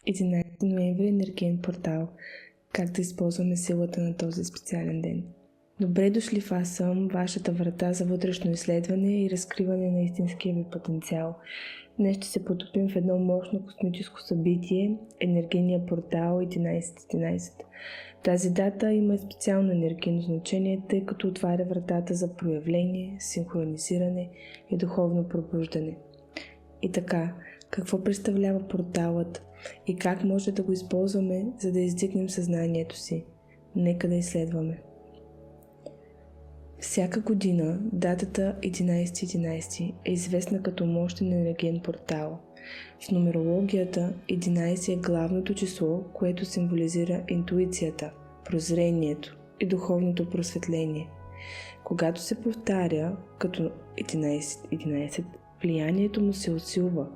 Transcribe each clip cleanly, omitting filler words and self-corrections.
11 ноември, енергиен портал. Как да използваме силата на този специален ден? Добре дошли в Аз съм, вашата врата за вътрешно изследване и разкриване на истинския ви потенциал. Днес ще се потопим в едно мощно космическо събитие – енергийния портал 1111. Тази дата има специално енергийно значение, тъй като отваря вратата за проявление, синхронизиране и духовно пробуждане. И така, какво представлява порталът и как може да го използваме, за да издигнем съзнанието си? Нека да изследваме. Всяка година датата 11.11 е известна като мощен енергиен портал. В нумерологията 11 е главното число, което символизира интуицията, прозрението и духовното просветление. Когато се повтаря като 11.11, влиянието му се усилва,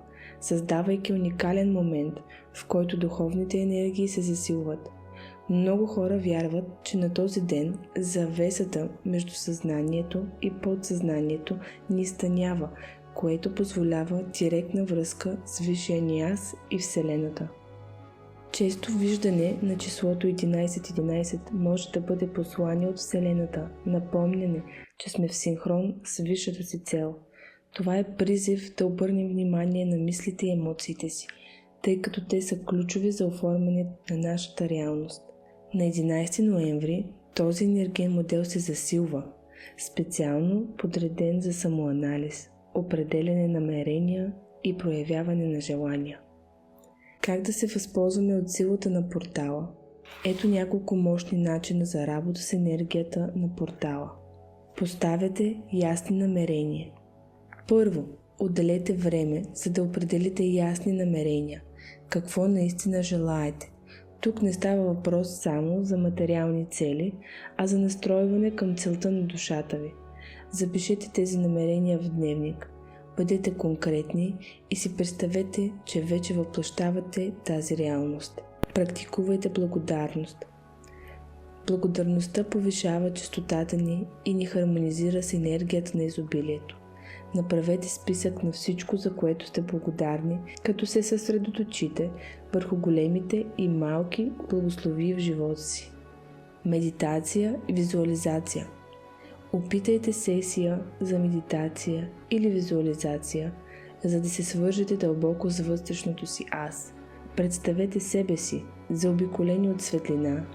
създавайки уникален момент, в който духовните енергии се засилват. Много хора вярват, че на този ден завесата между съзнанието и подсъзнанието ни изтънява, което позволява директна връзка с Висшия ни аз и Вселената. Често виждане на числото 11.11 може да бъде послание от Вселената, напомняне, че сме в синхрон с висшата си цел. Това е призив да обърнем внимание на мислите и емоциите си, тъй като те са ключови за оформяне на нашата реалност. На 11 ноември този енергиен модел се засилва, специално подреден за самоанализ, определяне на намерения и проявяване на желания. Как да се възползваме от силата на портала? Ето няколко мощни начина за работа с енергията на портала. Поставяте ясни намерения. Първо, отделете време, за да определите ясни намерения. Какво наистина желаете? Тук не става въпрос само за материални цели, а за настройване към целта на душата ви. Запишете тези намерения в дневник. Бъдете конкретни и си представете, че вече въплъщавате тази реалност. Практикувайте благодарност. Благодарността повишава честотата ни и ни хармонизира с енергията на изобилието. Направете списък на всичко, за което сте благодарни, като се съсредоточите върху големите и малки благословии в живота си. Медитация и визуализация. Опитайте сесия за медитация или визуализация, за да се свържете дълбоко с вътрешното си аз. Представете себе си, заобиколени от светлина,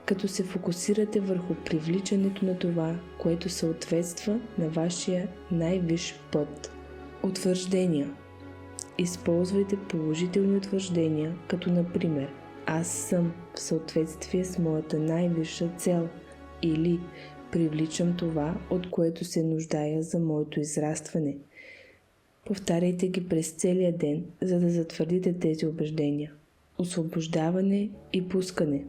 като се фокусирате върху привличането на това, което съответства на вашия най-висш път. Утвърждения. Използвайте положителни утвърждения, като например «Аз съм в съответствие с моята най-висша цел» или «Привличам това, от което се нуждая за моето израстване». Повтаряйте ги през целия ден, за да затвърдите тези убеждения. Освобождаване и пускане.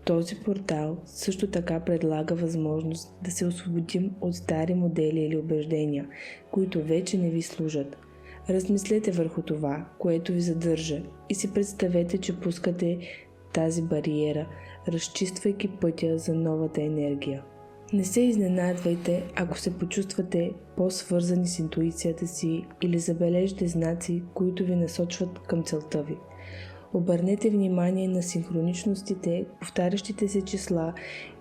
Този портал също така предлага възможност да се освободим от стари модели или убеждения, които вече не ви служат. Размислете върху това, което ви задържа, и си представете, че пускате тази бариера, разчиствайки пътя за новата енергия. Не се изненадвайте, ако се почувствате по-свързани с интуицията си или забележите знаци, които ви насочват към целта ви. Обърнете внимание на синхроничностите, повтарящите се числа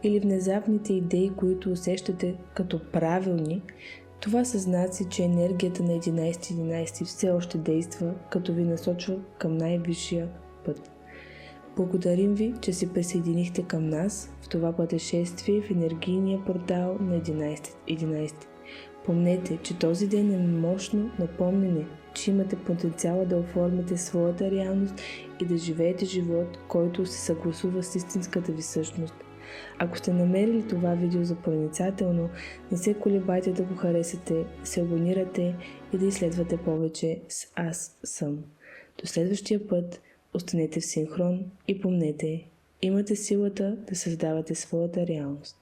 или внезапните идеи, които усещате като правилни. Това са знаци, че енергията на 11.11 все още действа, като ви насочва към най-висшия път. Благодарим ви, че се присъединихте към нас в това пътешествие в енергийния портал на 11.11. Помнете, че този ден е мощно напомнене, че имате потенциала да оформите своята реалност и да живеете живот, който се съгласува с истинската ви същност. Ако сте намерили това видео за проницателно, не се колебайте да го харесате, да се абонирате и да изследвате повече с Аз съм. До следващия път останете в синхрон и помнете, имате силата да създавате своята реалност.